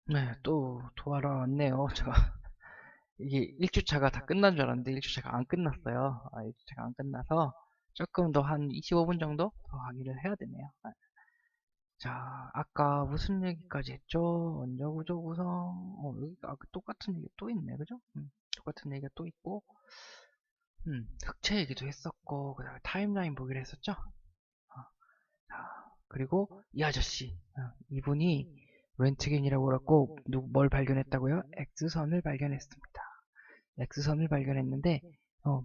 네, 또 도와러 왔네요. 제가 이게 1주차가 다 끝난 줄 알았는데 1주차가 안 끝났어요. 1주차가 안 끝나서 조금 더 한 25분 정도 더 하기를 해야 되네요. 자, 아까 무슨 얘기까지 했죠? 원자 구조 구성. 여기 똑같은 얘기 또 있네, 그죠? 똑같은 얘기가 또 있고, 흑채 얘기도 했었고, 그다음에 타임라인 보기로 했었죠? 자, 그리고 이 아저씨, 이분이 렌트겐이라고 그랬고, 뭘 발견했다고요? X선을 발견했습니다. X선을 발견했는데,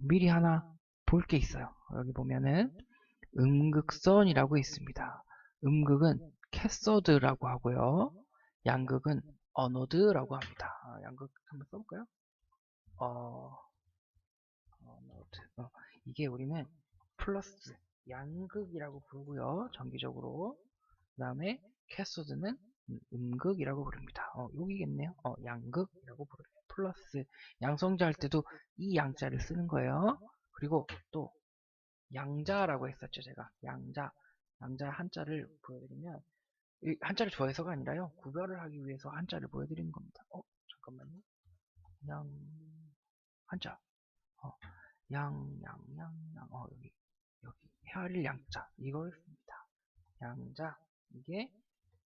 미리 하나 볼 게 있어요. 여기 보면은, 음극선이라고 있습니다. 음극은 캐서드라고 하고요. 양극은 어노드라고 합니다. 양극 한번 써볼까요? 어, 어노드. 이게 우리는 플러스 양극이라고 부르고요. 정기적으로. 그 다음에 캐소드는 음극이라고 부릅니다. 여기겠네요. 양극이라고 부르요. 플러스 양성자 할 때도 이 양자를 쓰는 거예요. 그리고 또 양자라고 했었죠, 제가. 양자 한자를 보여드리면 이 한자를 좋아해서가 아니라요. 구별을 하기 위해서 한자를 보여드리는 겁니다. 잠깐만요. 양 한자. 어, 여기 헤아릴 양자 이걸 씁니다. 양자 이게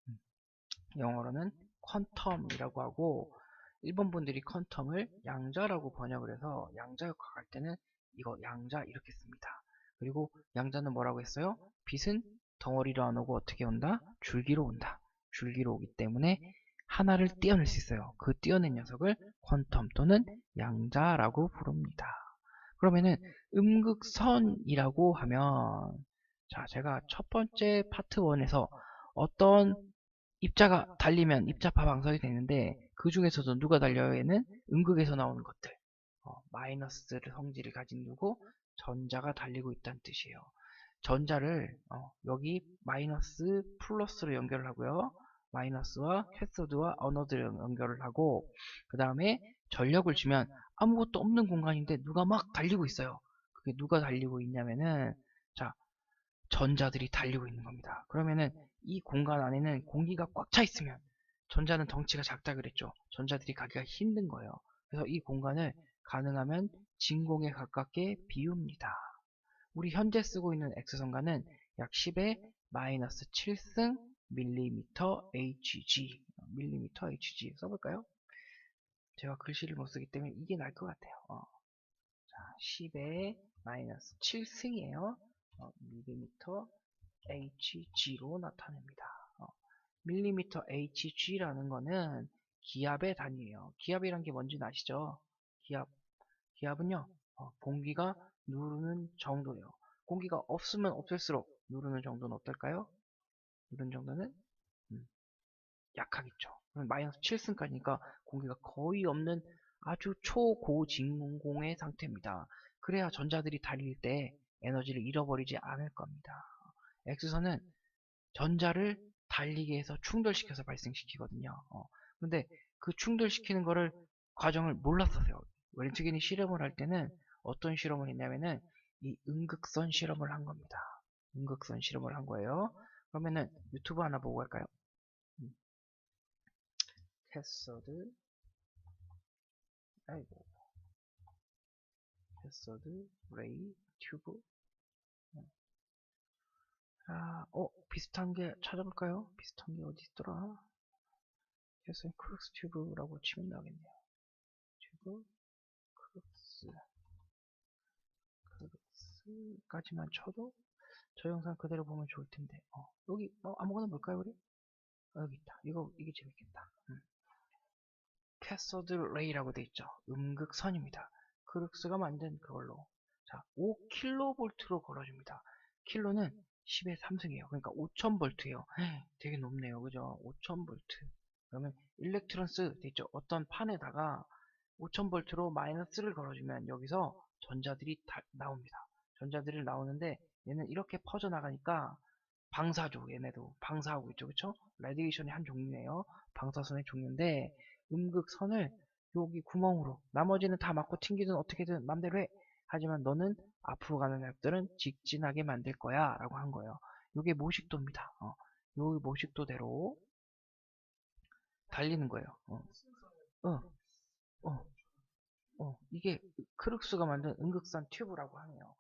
음, 영어로는 퀀텀이라고 하고 일본 분들이 퀀텀을 양자라고 번역을 해서 양자 역학할 때는 이거 양자 이렇게 씁니다. 그리고 양자는 뭐라고 했어요? 빛은 덩어리로 안 오고 어떻게 온다? 줄기로 온다. 줄기로 오기 때문에 하나를 떼어낼 수 있어요. 그 떼어낸 녀석을 퀀텀 또는 양자라고 부릅니다. 그러면은 음극선이라고 하면 자, 제가 첫 번째 파트 1에서 어떤 입자가 달리면 입자파 방석이 되는데 그 중에서도 누가 달려요? 얘는 음극에서 나오는 것들. 마이너스 성질을 가진 누구? 전자가 달리고 있다는 뜻이에요. 전자를 여기 마이너스 플러스로 연결을 하고요. 마이너스와 캐소드와 어너드를 연결을 하고 그 다음에 전력을 주면 아무것도 없는 공간인데 누가 막 달리고 있어요. 그게 누가 달리고 있냐면은 자 전자들이 달리고 있는 겁니다. 그러면은 이 공간 안에는 공기가 꽉 차 있으면 전자는 덩치가 작다 그랬죠. 전자들이 가기가 힘든 거예요. 그래서 이 공간을 가능하면 진공에 가깝게 비웁니다. 우리 현재 쓰고 있는 X성간은 약 10의 마이너스 7승 밀리미터 Hg 밀리미터 Hg 써볼까요? 제가 글씨를 못 쓰기 때문에 이게 나을 것 같아요. 자, 10의 마이너스 7승이에요. 밀리미터 Hg로 나타냅니다. 밀리미터 Hg라는 거는 기압의 단위예요. 기압이란 게 뭔지 아시죠? 기압. 기압은요, 공기가 누르는 정도예요. 공기가 없으면 없을수록 누르는 정도는 어떨까요? 누르는 정도는 음, 약하겠죠. 마이너스 7승까지니까 공기가 거의 없는 아주 초고진공의 상태입니다. 그래야 전자들이 달릴 때 에너지를 잃어버리지 않을 겁니다. X선은 전자를 달리게 해서 충돌시켜서 발생시키거든요. 근데 그 충돌시키는 거를 과정을 몰랐었어요. 렌트겐이 실험을 할 때는 어떤 실험을 했냐면은 이 음극선 실험을 한 겁니다. 음극선 실험을 한 거예요. 그러면은 유튜브 하나 보고 갈까요? 캐서드, 아이고, 캐서드, 레이, 튜브. 비슷한 게 찾아볼까요? 비슷한 게 어디 있더라? 캐서드 크룩스 튜브라고 치면 나오겠네요. 튜브, 크룩스. 까지만 쳐도 저 영상 그대로 보면 좋을 텐데 여기 아무거나 볼까요 우리? 여기 있다. 이게 재밌겠다. 캐서드 레이라고 돼 있죠. 음극선입니다. 크룩스가 만든 그걸로 자 5kV로 걸어줍니다. 킬로는 10의 3승이에요. 그러니까 5000V예요. 되게 높네요. 그죠? 5000V. 그러면 일렉트론스 돼 있죠. 어떤 판에다가 5000V로 마이너스를 걸어주면 여기서 전자들이 나옵니다. 전자들이 나오는데 얘는 이렇게 퍼져나가니까 방사죠. 얘네도 방사하고 있죠. 그쵸? 라디에이션의 한 종류예요. 방사선의 종류인데 음극선을 여기 구멍으로 나머지는 다 막고 튕기든 어떻게든 맘대로 해. 하지만 너는 앞으로 가는 앱들은 직진하게 만들 거야 라고 한 거예요. 이게 모식도입니다. 요 모식도대로 달리는 거예요. 어, 어, 이게 크룩스가 만든 음극산 튜브라고 하네요.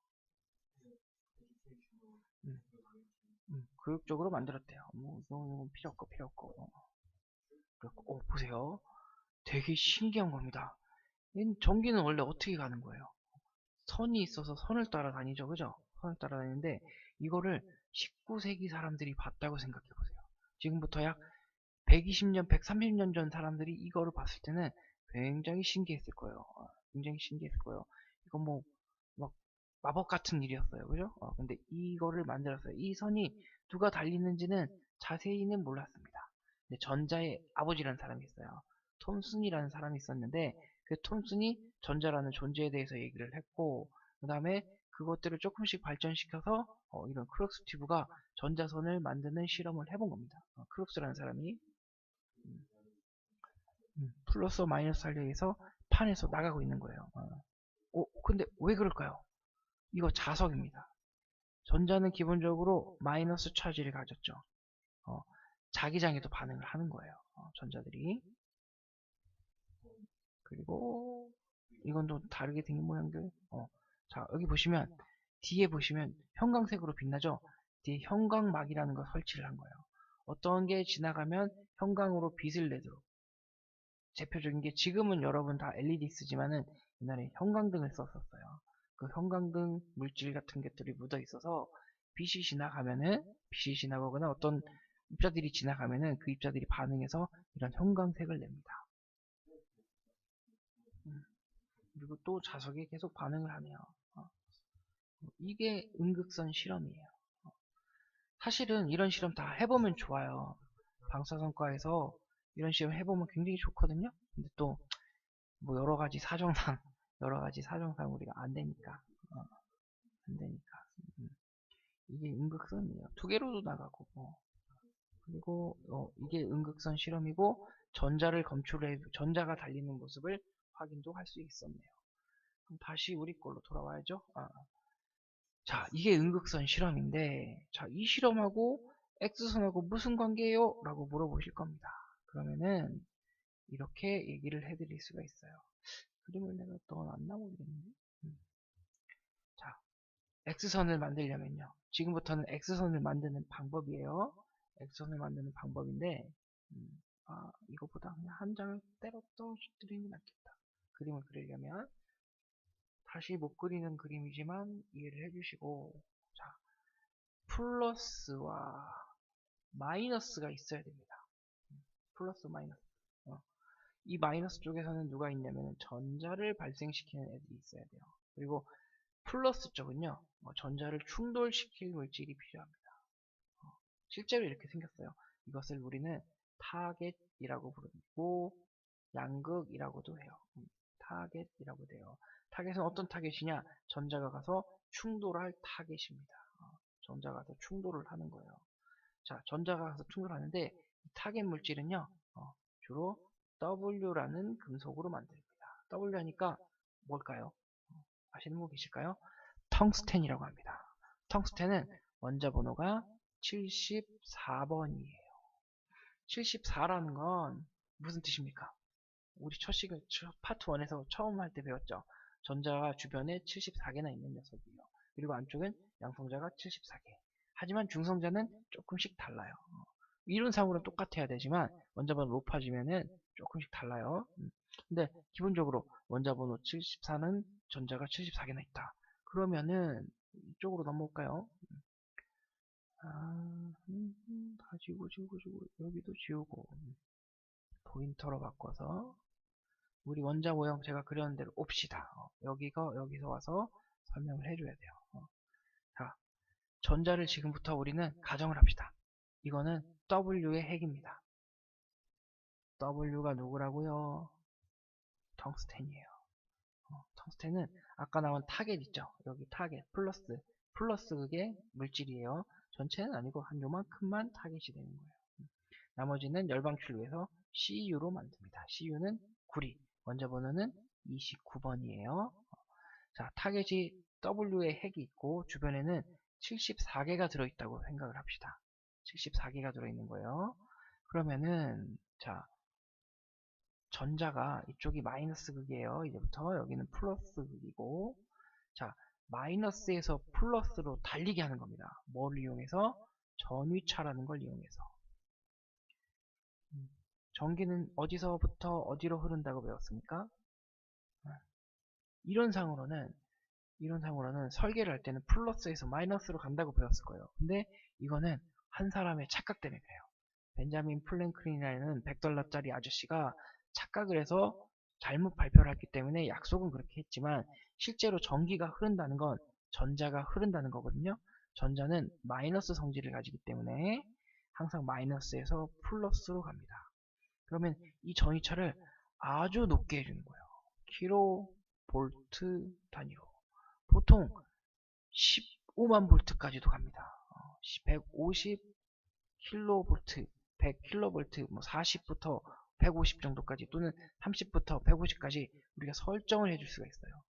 음, 교육적으로 만들었대요. 이건 필요 없고. 보세요. 되게 신기한 겁니다. 전기는 원래 어떻게 가는 거예요? 선이 있어서 선을 따라 다니죠, 그죠? 선을 따라 다니는데, 이거를 19세기 사람들이 봤다고 생각해 보세요. 지금부터 약 120년, 130년 전 사람들이 이거를 봤을 때는 굉장히 신기했을 거예요. 굉장히 신기했을 거예요. 이건 뭐, 막, 마법 같은 일이었어요. 그죠? 근데 이거를 만들었어요. 이 선이 누가 달리는지는 자세히는 몰랐습니다. 근데 전자의 아버지라는 사람이 있어요. 톰슨이라는 사람이 있었는데, 그 톰슨이 전자라는 존재에 대해서 얘기를 했고, 그 다음에 그것들을 조금씩 발전시켜서 이런 크룩스 튜브가 전자선을 만드는 실험을 해본 겁니다. 크룩스라는 사람이 플러스와 마이너스 살려에서 판에서 나가고 있는 거예요. 근데 왜 그럴까요? 이거 자석입니다. 전자는 기본적으로 마이너스 차지를 가졌죠. 자기장에도 반응을 하는 거예요. 전자들이. 그리고 이건 또 다르게 생긴 모양들. 자, 여기 보시면 뒤에 보시면 형광색으로 빛나죠? 뒤에 형광막이라는 걸 설치를 한 거예요. 어떤 게 지나가면 형광으로 빛을 내도록. 대표적인 게 지금은 여러분 다 LED 쓰지만은 옛날에 형광등을 썼었어요. 그 형광등 물질 같은 것들이 묻어 있어서 빛이 지나가거나 어떤 입자들이 지나가면은 그 입자들이 반응해서 이런 형광색을 냅니다. 그리고 또 자석이 계속 반응을 하네요. 이게 음극선 실험이에요. 사실은 이런 실험 다 해보면 좋아요. 방사선과에서 이런 실험 해보면 굉장히 좋거든요. 근데 또 뭐 여러 가지 사정상 우리가 안 되니까, 안 되니까. 이게 음극선이에요. 두 개로도 나가고, 그리고 이게 음극선 실험이고 전자가 달리는 모습을 확인도 할 수 있었네요. 그럼 다시 우리 걸로 돌아와야죠. 자, 이게 음극선 실험인데, 자, 이 실험하고 X선하고 무슨 관계예요? 라고 물어보실 겁니다. 그러면은 이렇게 얘기를 해드릴 수가 있어요. 그림을 내가 또 안 나오겠는데? 자, X선을 만들려면요. 지금부터는 X선을 만드는 방법이에요. X선을 만드는 방법인데, 이거보다 그냥 한 장을 때려 떠드리는 게 낫겠다. 그림을 그리려면. 다시 못 그리는 그림이지만 이해를 해주시고, 자, 플러스와 마이너스가 있어야 됩니다. 플러스 마이너스. 이 마이너스 쪽에서는 누가 있냐면 전자를 발생시키는 애들이 있어야 돼요. 그리고 플러스 쪽은요, 전자를 충돌시킬 물질이 필요합니다. 실제로 이렇게 생겼어요. 이것을 우리는 타겟이라고 부르고 양극이라고도 해요. 타겟이라고 돼요. 타겟은 어떤 타겟이냐? 전자가 가서 충돌할 타겟입니다. 전자가 가서 충돌을 하는 거예요. 자, 전자가 가서 충돌하는데 이 타겟 물질은요, 주로 W라는 금속으로 만듭니다. W 하니까 뭘까요? 아시는 분 계실까요? 텅스텐이라고 합니다. 텅스텐은 원자 번호가 74번이에요. 74라는 건 무슨 뜻입니까? 우리 첫 파트 1에서 처음 할 때 배웠죠. 전자가 주변에 74개나 있는 녀석이에요. 그리고 안쪽엔 양성자가 74개. 하지만 중성자는 조금씩 달라요. 이론상으로는 똑같아야 되지만 원자번호 높아지면은 조금씩 달라요. 근데 기본적으로 원자번호 74는 전자가 74개나 있다. 그러면은 이쪽으로 넘어올까요? 다 지우고 여기도 지우고 포인터로 바꿔서 우리 원자 모형 제가 그렸는 대로 옵시다. 여기서 와서 설명을 해줘야 돼요. 자, 전자를 지금부터 우리는 가정을 합시다. 이거는 W의 핵입니다. W가 누구라고요? 텅스텐이에요. 텅스텐은 아까 나온 타겟 있죠? 여기 타겟 플러스 그게 물질이에요. 전체는 아니고 한 요만큼만 타겟이 되는 거예요. 나머지는 열방출을 위해서 CU로 만듭니다. CU는 구리, 원자 번호는 29번이에요. 자, 타겟이 W의 핵이 있고 주변에는 74개가 들어있다고 생각을 합시다. 74개가 들어있는 거예요. 그러면은 자, 전자가 이쪽이 마이너스 극이에요. 이제부터 여기는 플러스 극이고, 자, 마이너스에서 플러스로 달리게 하는 겁니다. 뭘 이용해서? 전위차라는 걸 이용해서. 전기는 어디서부터 어디로 흐른다고 배웠습니까? 이론상으로는 설계를 할 때는 플러스에서 마이너스로 간다고 배웠을 거예요. 근데 이거는 한 사람의 착각 때문에 그래요. 벤자민 플랭클린이라는 $100짜리 아저씨가 착각을 해서 잘못 발표를 했기 때문에 약속은 그렇게 했지만 실제로 전기가 흐른다는 건 전자가 흐른다는 거거든요. 전자는 마이너스 성질을 가지기 때문에 항상 마이너스에서 플러스로 갑니다. 그러면 이 전위차를 아주 높게 해주는 거예요. 킬로볼트 단위로. 보통 15만 볼트까지도 갑니다. 150 킬로볼트, 100 킬로볼트, 뭐 40부터 150 정도까지 또는 30부터 150까지 우리가 설정을 해줄 수가 있어요.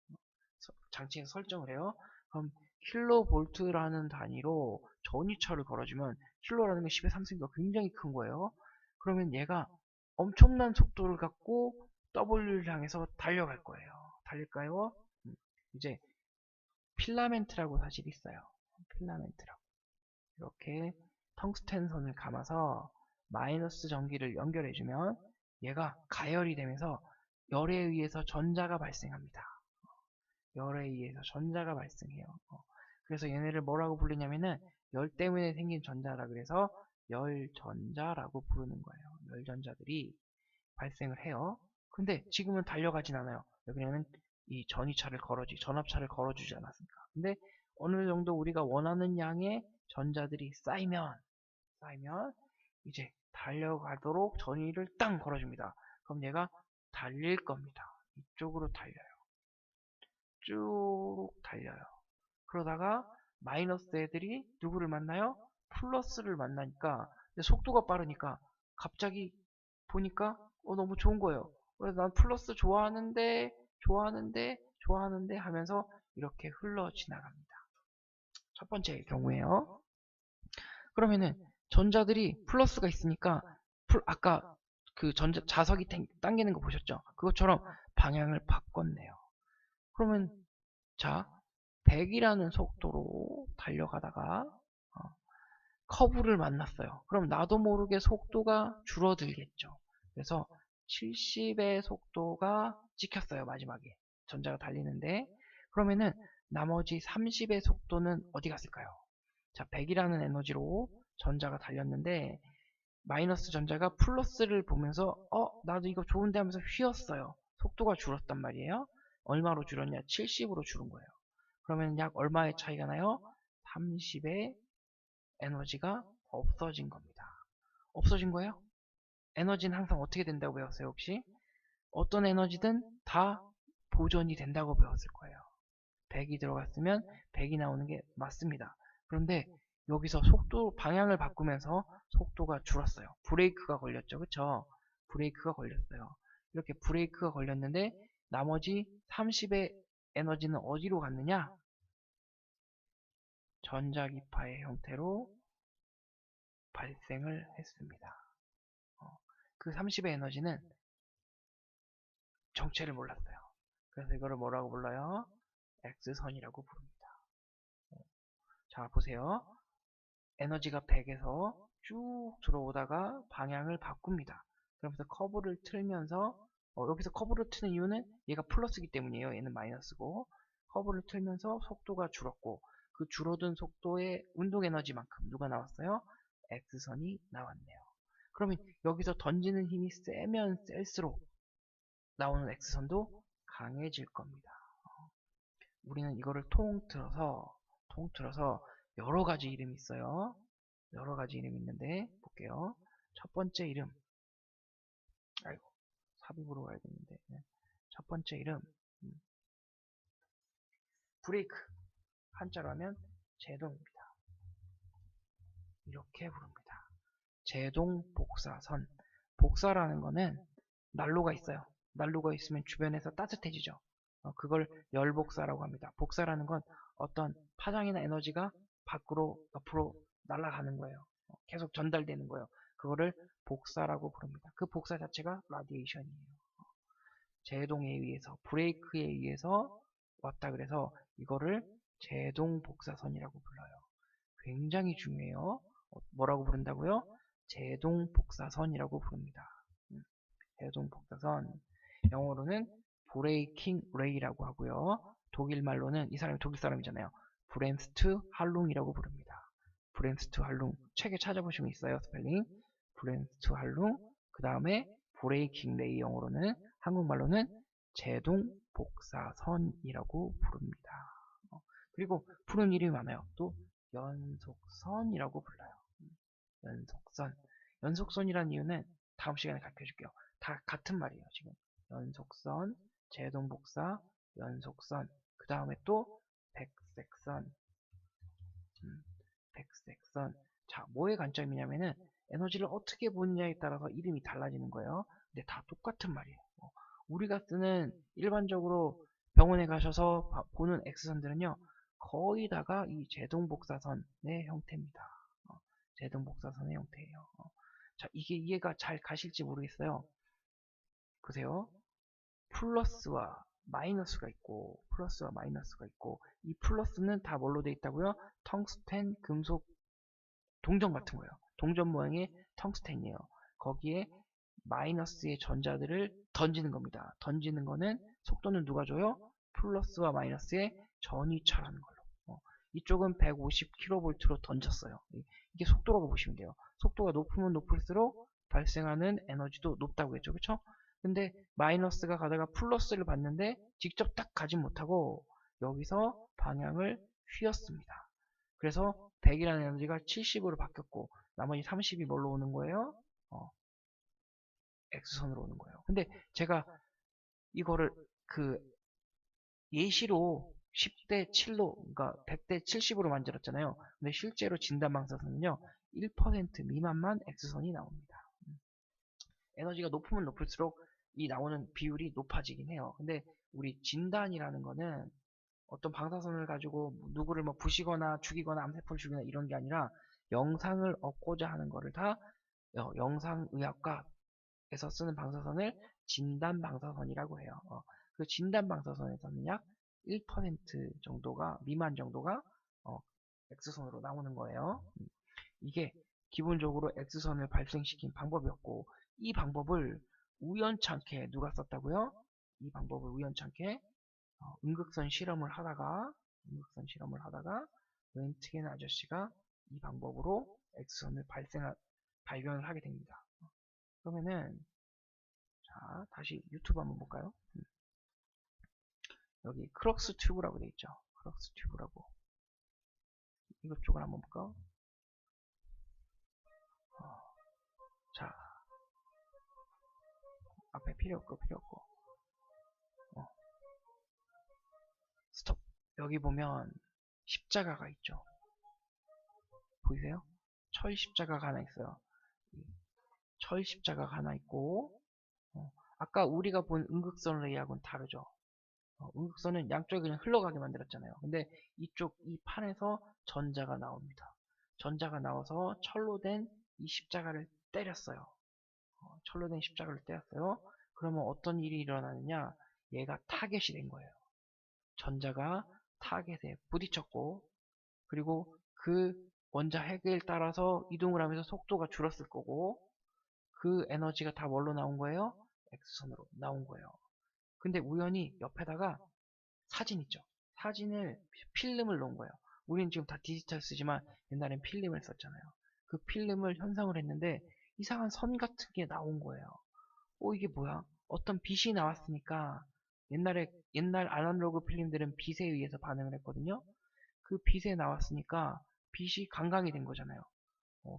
장치에서 설정을 해요. 그럼 킬로볼트라는 단위로 전위차를 걸어주면 킬로라는 게 10의 3승기가 굉장히 큰 거예요. 그러면 얘가 엄청난 속도를 갖고 W를 향해서 달려갈 거예요. 달릴까요? 이제 필라멘트라고 사실 있어요. 필라멘트라고. 이렇게 텅스텐 선을 감아서 마이너스 전기를 연결해주면 얘가 가열이 되면서 열에 의해서 전자가 발생합니다. 열에 의해서 전자가 발생해요. 그래서 얘네를 뭐라고 부르냐면은 열 때문에 생긴 전자라 그래서 열전자라고 부르는 거예요. 열전자들이 발생을 해요. 근데 지금은 달려가진 않아요. 왜냐면 이 전압차를 걸어주지 않았습니까? 근데 어느 정도 우리가 원하는 양의 전자들이 쌓이면 이제 달려가도록 전위를 땅 걸어줍니다. 그럼 얘가 달릴 겁니다. 이쪽으로 달려요. 쭉 달려요. 그러다가 마이너스 애들이 누구를 만나요? 플러스를 만나니까 속도가 빠르니까 갑자기 보니까 너무 좋은 거예요. 그래서 난 플러스 좋아하는데 하면서 이렇게 흘러 지나갑니다. 첫 번째 경우에요. 그러면은 전자들이 플러스가 있으니까 아까 그 자석이 당기는 거 보셨죠? 그것처럼 방향을 바꿨네요. 그러면 자 100이라는 속도로 달려가다가 커브를 만났어요. 그럼 나도 모르게 속도가 줄어들겠죠. 그래서 70의 속도가 찍혔어요. 마지막에 전자가 달리는데 그러면은 나머지 30의 속도는 어디 갔을까요? 자, 100이라는 에너지로 전자가 달렸는데 마이너스 전자가 플러스를 보면서 나도 이거 좋은데 하면서 휘었어요. 속도가 줄었단 말이에요. 얼마로 줄었냐? 70으로 줄은 거예요. 그러면 약 얼마의 차이가 나요? 30의 에너지가 없어진 겁니다. 없어진 거예요? 에너지는 항상 어떻게 된다고 배웠어요, 혹시? 어떤 에너지든 다 보존이 된다고 배웠을 거예요. 100이 들어갔으면 100이 나오는 게 맞습니다. 그런데 여기서 방향을 바꾸면서 속도가 줄었어요. 브레이크가 걸렸죠, 그쵸? 브레이크가 걸렸어요. 이렇게 브레이크가 걸렸는데 나머지 30의 에너지는 어디로 갔느냐? 전자기파의 형태로 발생을 했습니다. 그 30의 에너지는 정체를 몰랐어요. 그래서 이거를 뭐라고 불러요? X선이라고 부릅니다. 자, 보세요. 에너지가 100에서 쭉 들어오다가 방향을 바꿉니다. 그러면서 커브를 틀면서 여기서 커브를 트는 이유는 얘가 플러스이기 때문이에요. 얘는 마이너스고 커브를 틀면서 속도가 줄었고 그 줄어든 속도의 운동 에너지만큼 누가 나왔어요? X선이 나왔네요. 그러면 여기서 던지는 힘이 세면 셀수록 나오는 X선도 강해질 겁니다. 우리는 이거를 통틀어서 여러 가지 이름이 있어요. 여러 가지 이름이 있는데 볼게요. 첫 번째 이름, 아이고 삽입으로 가야겠는데 첫 번째 이름 브레이크, 한자로 하면 제동입니다. 이렇게 부릅니다. 제동 복사선. 복사라는 거는 난로가 있어요. 난로가 있으면 주변에서 따뜻해지죠. 그걸 열복사라고 합니다. 복사라는 건 어떤 파장이나 에너지가 밖으로 옆으로 날아가는 거예요. 계속 전달되는 거예요. 그거를 복사라고 부릅니다. 그 복사 자체가 라디에이션이에요. 제동에 의해서, 브레이크에 의해서 왔다 그래서 이거를 제동복사선이라고 불러요. 굉장히 중요해요. 뭐라고 부른다고요? 제동복사선이라고 부릅니다. 제동복사선. 영어로는 브레이킹 레이라고 하고요. 독일 말로는, 이 사람이 독일 사람이잖아요. 브렘스트 할룽이라고 부릅니다. 브렘스트 할룽. 책에 찾아보시면 있어요. 스펠링. 브렘스트 할룽. 그 다음에 브레이킹 레이, 영어로는, 한국말로는 제동복사선이라고 부릅니다. 그리고 부른 이름이 많아요. 또 연속선이라고 불러요. 연속선. 연속선이라는 이유는 다음 시간에 가르쳐 줄게요. 다 같은 말이에요, 지금. 연속선, 제동복사, 연속선. 그 다음에 또 백색선. 백색선. 자, 뭐의 관점이냐면은 에너지를 어떻게 보느냐에 따라서 이름이 달라지는 거예요. 근데 다 똑같은 말이에요. 우리가 쓰는 일반적으로 병원에 가셔서 보는 X선들은요, 거의 다가 이 제동복사선의 형태입니다. 제동복사선의 형태예요. 자, 이게 이해가 잘 가실지 모르겠어요. 보세요. 플러스와 마이너스가 있고, 플러스와 마이너스가 있고, 이 플러스는 다 뭘로 되어 있다고요? 텅스텐 금속 동전 같은 거예요. 동전 모양의 텅스텐이에요. 거기에 마이너스의 전자들을 던지는 겁니다. 던지는 거는 속도는 누가 줘요? 플러스와 마이너스의 전위차라는 걸로. 이쪽은 150kV로 던졌어요. 이게 속도라고 보시면 돼요. 속도가 높으면 높을수록 발생하는 에너지도 높다고 했죠. 그쵸? 근데 마이너스가 가다가 플러스를 봤는데 직접 딱 가지 못하고 여기서 방향을 휘었습니다. 그래서 100이라는 에너지가 70으로 바뀌었고 나머지 30이 뭘로 오는 거예요? X선으로 오는 거예요. 근데 제가 이거를 그 예시로 10대 7로, 그러니까 100대 70으로 만들었잖아요. 근데 실제로 진단방사선은요, 1% 미만만 X선이 나옵니다. 에너지가 높으면 높을수록 이 나오는 비율이 높아지긴 해요. 근데 우리 진단이라는 거는 어떤 방사선을 가지고 누구를 뭐 부시거나 죽이거나 암세포를 죽이거나 이런 게 아니라 영상을 얻고자 하는 거를 다 영상의학과에서 쓰는 방사선을 진단 방사선이라고 해요. 그 진단 방사선에서는 약 1% 정도가, 미만 정도가 X선으로 나오는 거예요. 이게 기본적으로 X선을 발생시킨 방법이었고, 이 방법을 우연찮게 누가 썼다고요? 이 방법을 우연찮게 음극선 실험을 하다가 렌트겐 아저씨가 이 방법으로 X선을 발견을 하게 됩니다. 그러면은 자, 다시 유튜브 한번 볼까요? 여기 크럭스 튜브라고 되어 있죠. 크럭스 튜브라고. 이것 쪽을 한번 볼까? 자, 앞에 필요 없고 스톱. 여기 보면 십자가가 있죠. 보이세요? 철 십자가가 하나 있어요. 철 십자가가 하나 있고, 아까 우리가 본 음극선 레이하고는 다르죠. 음극선은 양쪽에 그냥 흘러가게 만들었잖아요. 근데 이쪽 이 판에서 전자가 나옵니다. 전자가 나와서 철로 된 이 십자가를 때렸어요. 철로 된 십자가를 때렸어요. 그러면 어떤 일이 일어나느냐? 얘가 타겟이 된 거예요. 전자가 타겟에 부딪혔고, 그리고 그 원자 핵을 따라서 이동을 하면서 속도가 줄었을 거고, 그 에너지가 다 뭘로 나온 거예요? X선으로 나온 거예요. 근데 우연히 옆에다가 사진 있죠. 사진을, 필름을 놓은 거예요. 우리는 지금 다 디지털 쓰지만 옛날엔 필름을 썼잖아요. 그 필름을 현상을 했는데 이상한 선 같은 게 나온 거예요. 이게 뭐야? 어떤 빛이 나왔으니까 옛날 아날로그 필름들은 빛에 의해서 반응을 했거든요. 그 빛에 나왔으니까 빛이 강강이 된 거잖아요.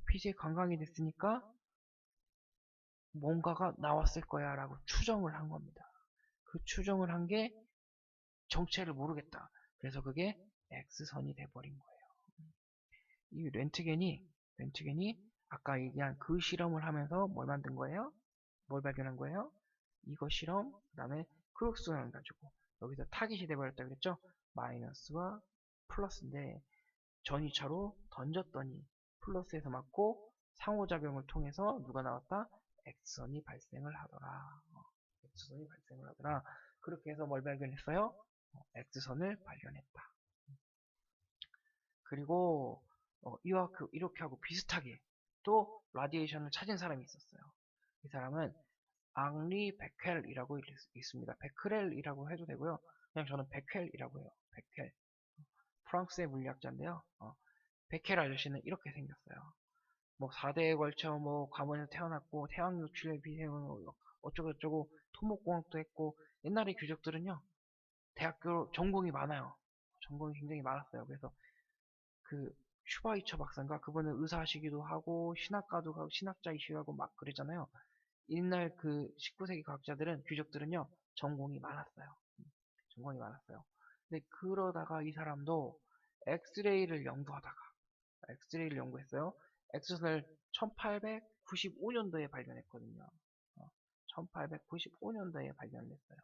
빛이 강강이 됐으니까 뭔가가 나왔을 거야 라고 추정을 한 겁니다. 그 추정을 한 게 정체를 모르겠다. 그래서 그게 X선이 돼버린 거예요. 이 렌트겐이 아까 얘기한 그 실험을 하면서 뭘 만든 거예요? 뭘 발견한 거예요? 이거 실험, 그 다음에 크록스선을 가지고 여기서 타깃이 돼버렸다 그랬죠? 마이너스와 플러스인데 전위차로 던졌더니 플러스에서 맞고 상호작용을 통해서 누가 나왔다? X선이 발생을 하더라. X선이 발생을 하더라. 그렇게 해서 뭘 발견했어요? X선을 발견했다. 그리고 이와 이렇게 하고 비슷하게 또 라디에이션을 찾은 사람이 있었어요. 이 사람은 앙리 베켈이라고 있습니다. 베크렐이라고 해도 되고요. 그냥 저는 베켈이라고 해요. 베켈. 프랑스의 물리학자인데요. 베켈 아저씨는 이렇게 생겼어요. 뭐 4대에 걸쳐 뭐 가문에서 태어났고 태양 노출에 비해서 어쩌고저쩌고 토목공학도 했고, 옛날의 귀족들은요 대학교 전공이 많아요. 전공이 굉장히 많았어요. 그래서 그 슈바이처 박사인가, 그분은 의사시기도 하고 신학가도 하고 신학자이시기도 하고 막 그러잖아요. 옛날 그 19세기 과학자들은, 귀족들은요 전공이 많았어요. 전공이 많았어요. 근데 그러다가 이 사람도 엑스레이를 연구하다가 엑스레이를 연구했어요. 엑스선을 1895년도에 발견했거든요. 1895년도에 발견했어요.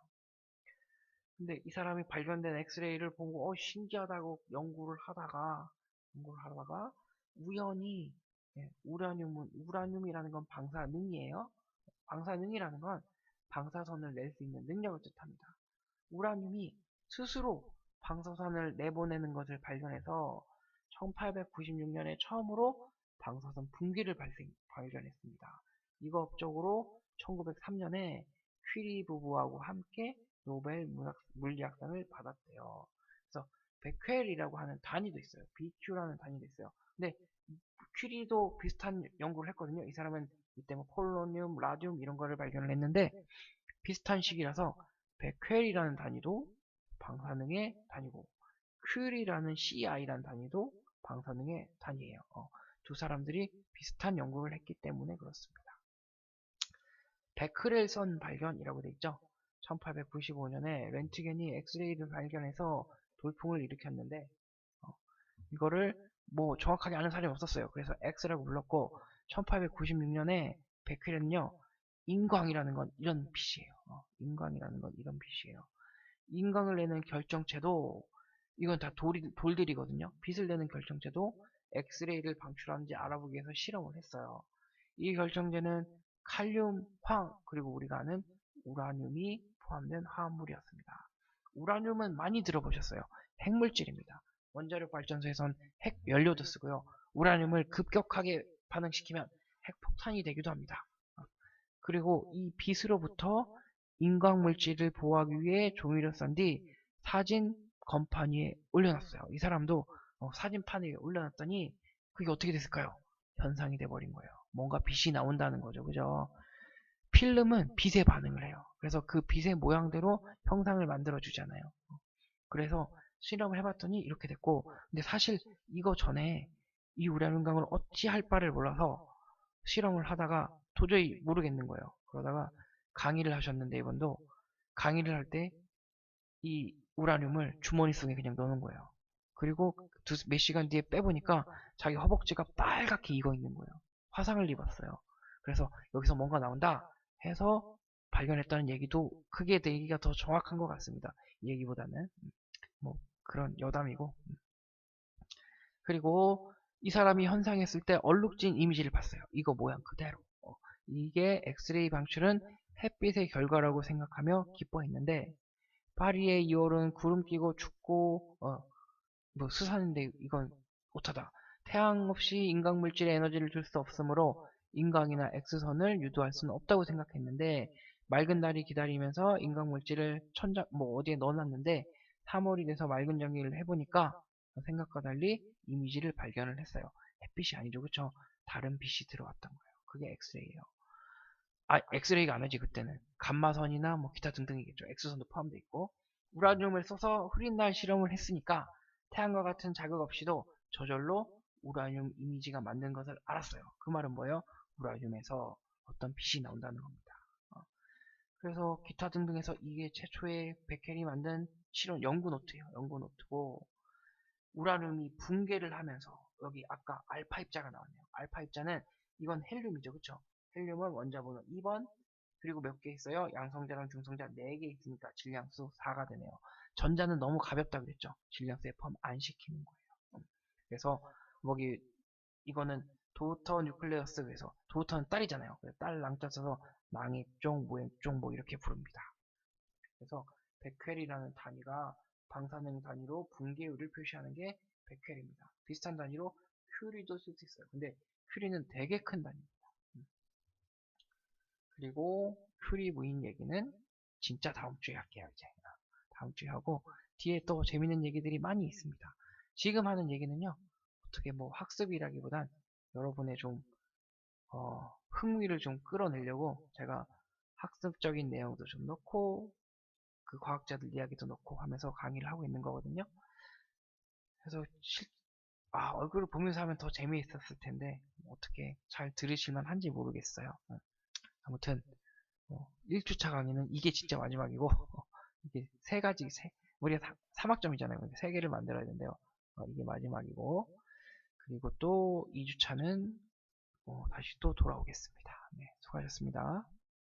근데 이 사람이 발견된 엑스레이를 보고 신기하다고 연구를 하다가 우연히, 우라늄이라는 건 방사능이에요. 방사능이라는 건 방사선을 낼 수 있는 능력을 뜻합니다. 우라늄이 스스로 방사선을 내보내는 것을 발견해서 1896년에 처음으로 방사선 분기를 발견했습니다. 이거 업적으로 1903년에 퀴리 부부하고 함께 노벨 물리학상을 받았대요. 그래서 베켈이라고 하는 단위도 있어요. BQ라는 단위도 있어요. 근데 퀴리도 비슷한 연구를 했거든요. 이 사람은 이때 뭐 폴로늄, 라듐 이런 거를 발견을 했는데 비슷한 시기라서 베켈이라는 단위도 방사능의 단위고, 큐리라는 CI라는 단위도 방사능의 단위예요. 두 사람들이 비슷한 연구를 했기 때문에 그렇습니다. 베크렐선 발견이라고 돼 있죠. 1895년에 렌트겐이 엑스레이를 발견해서 돌풍을 일으켰는데 이거를 뭐 정확하게 아는 사람이 없었어요. 그래서 X라고 불렀고, 1896년에 베크렐은요 인광이라는 건 이런 빛이에요. 인광이라는 건 이런 빛이에요. 인광을 내는 결정체도, 이건 다 돌들이거든요. 빛을 내는 결정체도 엑스레이를 방출하는지 알아보기 위해서 실험을 했어요. 이 결정체는 칼륨, 황, 그리고 우리가 아는 우라늄이 포함된 화합물이었습니다. 우라늄은 많이 들어보셨어요. 핵물질입니다. 원자력 발전소에선 핵 연료도 쓰고요. 우라늄을 급격하게 반응시키면 핵폭탄이 되기도 합니다. 그리고 이 빛으로부터 인광물질을 보호하기 위해 종이를 싼 뒤 사진 건판 위에 올려놨어요. 이 사람도 사진판 위에 올려놨더니 그게 어떻게 됐을까요? 현상이 돼버린 거예요. 뭔가 빛이 나온다는 거죠. 그죠? 필름은 빛에 반응을 해요. 그래서 그 빛의 모양대로 형상을 만들어 주잖아요. 그래서 실험을 해봤더니 이렇게 됐고, 근데 사실 이거 전에 이 우라늄광을 어찌할 바를 몰라서 실험을 하다가 도저히 모르겠는 거예요. 그러다가 강의를 하셨는데, 이분도 강의를 할 때 이 우라늄을 주머니 속에 그냥 넣는 거예요. 그리고 몇 시간 뒤에 빼보니까 자기 허벅지가 빨갛게 익어 있는 거예요. 화상을 입었어요. 그래서 여기서 뭔가 나온다 해서 발견했다는 얘기도, 그게 내 얘기가 더 정확한 것 같습니다. 이 얘기보다는 뭐 그런 여담이고. 그리고 이 사람이 현상했을 때 얼룩진 이미지를 봤어요. 이거 모양 그대로. 이게 엑스레이 방출은 햇빛의 결과라고 생각하며 기뻐했는데, 파리의 2월은 구름 끼고 춥고 뭐 수산인데 이건 오타다. 태양 없이 인광물질에 에너지를 줄 수 없으므로 인광이나 X선을 유도할 수는 없다고 생각했는데, 맑은 날이 기다리면서 인광물질을 뭐 어디에 넣어놨는데 3월이 돼서 맑은 정리를 해보니까 생각과 달리 이미지를 발견을 했어요. 햇빛이 아니죠, 그쵸? 다른 빛이 들어왔던 거예요. 그게 엑스레이예요. 엑스레이가 아니지, 그때는 감마선이나 뭐 기타 등등이겠죠. X선도 포함되어 있고, 우라늄을 써서 흐린 날 실험을 했으니까 태양과 같은 자극 없이도 저절로 우라늄 이미지가 만든 것을 알았어요. 그 말은 뭐예요? 우라늄에서 어떤 빛이 나온다는 겁니다. 그래서 기타 등등에서 이게 최초의 베켈이 만든 실험 연구 노트예요. 연구 노트고, 우라늄이 붕괴를 하면서, 여기 아까 알파 입자가 나왔네요. 알파 입자는 이건 헬륨이죠, 그쵸? 헬륨은 원자번호 2번, 그리고 몇 개 있어요? 양성자랑 중성자 4개 있으니까 질량수 4가 되네요. 전자는 너무 가볍다 그랬죠? 질량수에 포함 안 시키는 거예요. 그래서 여기 이거는 도터 뉴클레어스, 그래서 도터는 딸이잖아요. 그래서 딸 랑자 써서 낭액종, 무액종 뭐 이렇게 부릅니다. 그래서 베켈이라는 단위가 방사능 단위로 붕괴율을 표시하는 게 베켈입니다. 비슷한 단위로 큐리도 쓸 수 있어요. 근데 큐리는 되게 큰 단위입니다. 그리고 큐리 무인 얘기는 진짜 다음 주에 할게요. 이제 다음 주에 하고, 뒤에 또 재밌는 얘기들이 많이 있습니다. 지금 하는 얘기는요, 어떻게 뭐 학습이라기보단 여러분의 좀 흥미를 좀 끌어내려고 제가 학습적인 내용도 좀 넣고 그 과학자들 이야기도 넣고 하면서 강의를 하고 있는 거거든요. 그래서 얼굴을 보면서 하면 더 재미있었을 텐데 어떻게 잘 들으실만 한지 모르겠어요. 아무튼 1주차 강의는 이게 진짜 마지막이고 이게 우리가 3학점이잖아요. 3개를 만들어야 된대요. 이게 마지막이고, 그리고 또 2주차는 다시 또 돌아오겠습니다. 네, 수고하셨습니다.